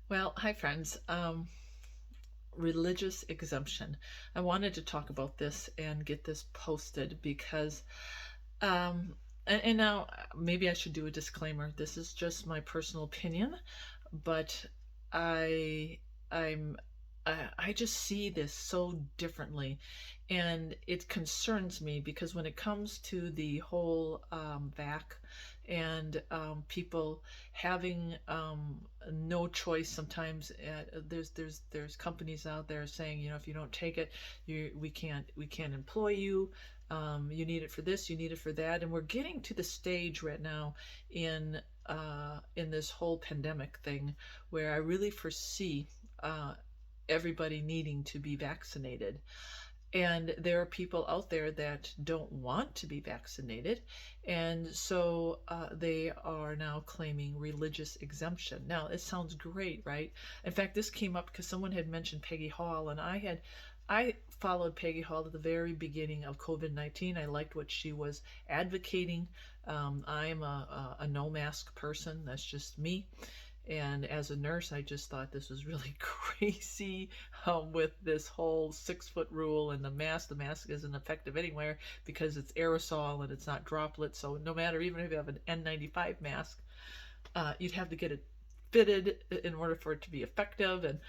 Well, hi friends. Religious exemption. I wanted to talk about this and get this posted because, and now maybe I should do a disclaimer. This is just my personal opinion, but I, I'm, I just see this so differently, and it concerns me because when it comes to the whole vac and people having no choice sometimes. There's companies out there saying, if you don't take it, we can't employ you. You need it for this, you need it for that, and we're getting to the stage right now in this whole pandemic thing where I really foresee everybody needing to be vaccinated. And there are people out there that don't want to be vaccinated, and so they are now claiming religious exemption. Now, it sounds great, right? In fact, this came up because someone had mentioned Peggy Hall, and I followed Peggy Hall at the very beginning of COVID-19. I liked what she was advocating. I'm a no mask person. That's just me. And as a nurse, I just thought this was really crazy with this whole 6 foot rule and the mask. The mask isn't effective anywhere because it's aerosol and it's not droplets. So no matter, even if you have an N95 mask, you'd have to get it fitted in order for it to be effective. And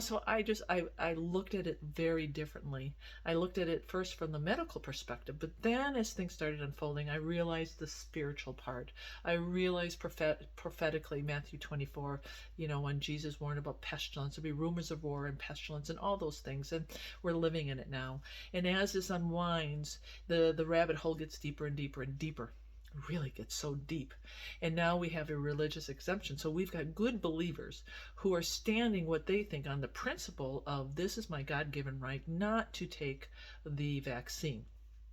so I looked at it very differently. I looked at it first from the medical perspective, but then as things started unfolding, I realized the spiritual part. I realized prophetically Matthew 24, when Jesus warned about pestilence, there'll be rumors of war and pestilence and all those things, and we're living in it now. And as this unwinds, the rabbit hole gets deeper and deeper and deeper, really gets so deep. And now we have a religious exemption. So we've got good believers who are standing what they think on the principle of, this is my God-given right not to take the vaccine.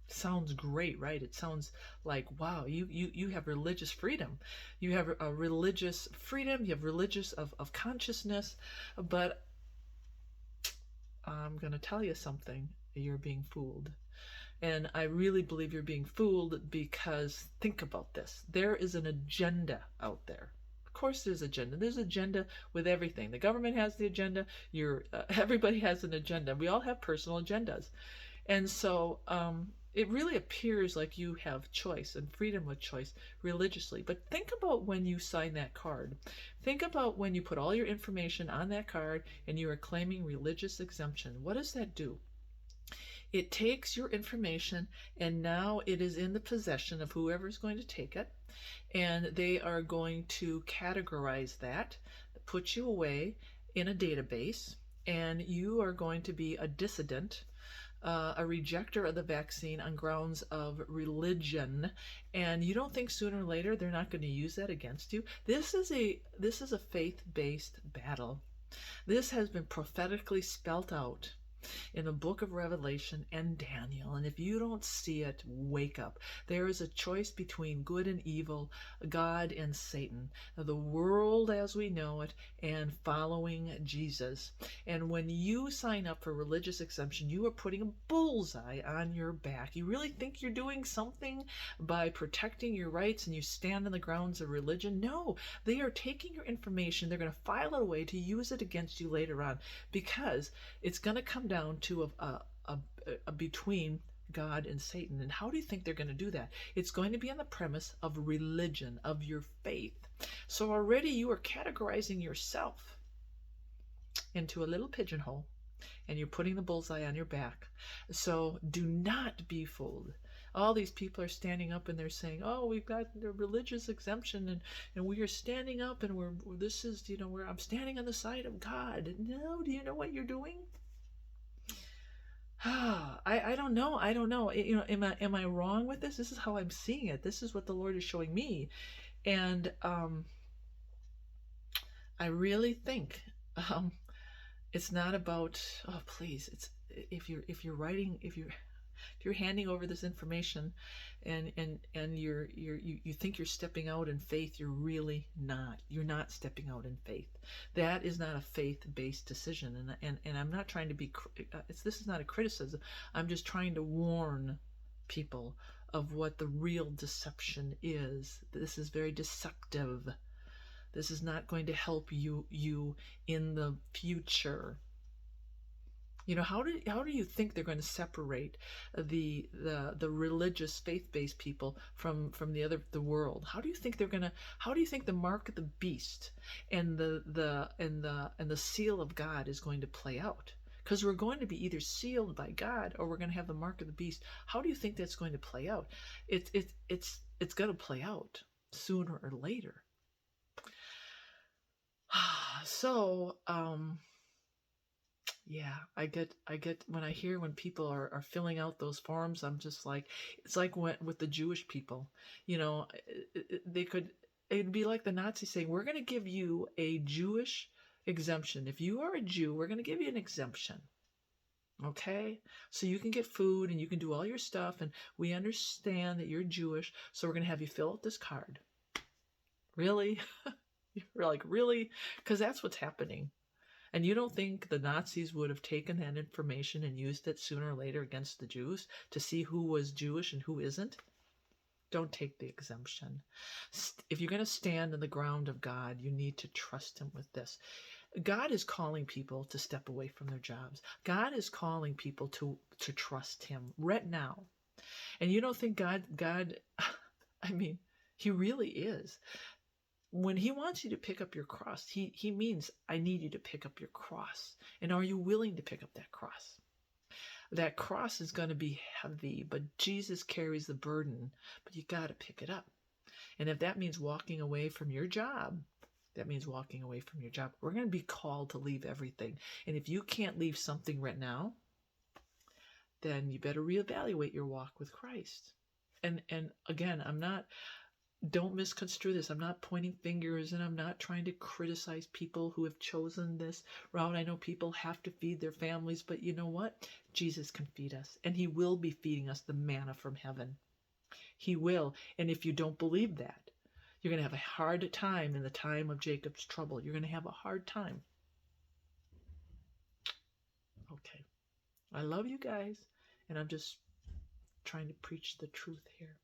Sounds great, right? It sounds like, wow, you have religious freedom. You have a religious freedom, you have religious of consciousness. But I'm going to tell you something. You're being fooled. And I really believe you're being fooled because think about this. There is an agenda out there. Of course there's agenda. There's agenda with everything. The government has the agenda. Everybody has an agenda. We all have personal agendas. And so it really appears like you have choice and freedom of choice religiously. But think about when you sign that card. Think about when you put all your information on that card and you are claiming religious exemption. What does that do? It takes your information and now it is in the possession of whoever's going to take it, and they are going to categorize that, put you away in a database, and you are going to be a dissident, a rejecter of the vaccine on grounds of religion. And you don't think sooner or later they're not going to use that against you? This is a faith-based battle. This has been prophetically spelt out in the book of Revelation and Daniel. And if you don't see it, wake up. There is a choice between good and evil, God and Satan, the world as we know it, and following Jesus. And when you sign up for religious exemption, you are putting a bullseye on your back. You really think you're doing something by protecting your rights and you stand on the grounds of religion? No, they are taking your information. They're going to file it away to use it against you later on, because it's going to come down to a between God and Satan. And how do you think they're going to do that? It's going to be on the premise of religion, of your faith. So already you are categorizing yourself into a little pigeonhole, and you're putting the bullseye on your back. So do not be fooled. All these people are standing up and they're saying, oh, we've got the religious exemption, and we are standing up, and I'm standing on the side of God. No, do you know what you're doing? I don't know. I don't know. Am I wrong with this? This is how I'm seeing it. This is what the Lord is showing me. And I really think it's not about, oh please, it's if you're handing over this information and you think you're stepping out in faith, you're really not. You're not stepping out in faith. That is not a faith-based decision. And I'm not trying to be, this is not a criticism. I'm just trying to warn people of what the real deception is. This is very deceptive. This is not going to help you in the future. How do you think they're going to separate the religious faith-based people from the world? How do you think the mark of the beast and the seal of God is going to play out? Because we're going to be either sealed by God or we're going to have the mark of the beast. How do you think that's going to play out? It's going to play out sooner or later. So, yeah, I get when I hear when people are filling out those forms, I'm just like, it's like with the Jewish people, it'd be like the Nazis saying, we're going to give you a Jewish exemption. If you are a Jew, we're going to give you an exemption. Okay? So you can get food and you can do all your stuff, and we understand that you're Jewish, so we're going to have you fill out this card. Really? You're like, really? Because that's what's happening. And you don't think the Nazis would have taken that information and used it sooner or later against the Jews to see who was Jewish and who isn't? Don't take the exemption. If you're going to stand in the ground of God, you need to trust Him with this. God is calling people to step away from their jobs. God is calling people to trust Him right now. And you don't think God, I mean, He really is. When He wants you to pick up your cross, he means, I need you to pick up your cross. And are you willing to pick up that cross? That cross is going to be heavy, but Jesus carries the burden, but you got to pick it up. And if that means walking away from your job, that means walking away from your job. We're going to be called to leave everything. And if you can't leave something right now, then you better reevaluate your walk with Christ. And again, don't misconstrue this. I'm not pointing fingers, and I'm not trying to criticize people who have chosen this route. I know people have to feed their families, but you know what? Jesus can feed us, and He will be feeding us the manna from heaven. He will. And if you don't believe that, you're going to have a hard time in the time of Jacob's trouble. You're going to have a hard time. Okay. I love you guys, and I'm just trying to preach the truth here.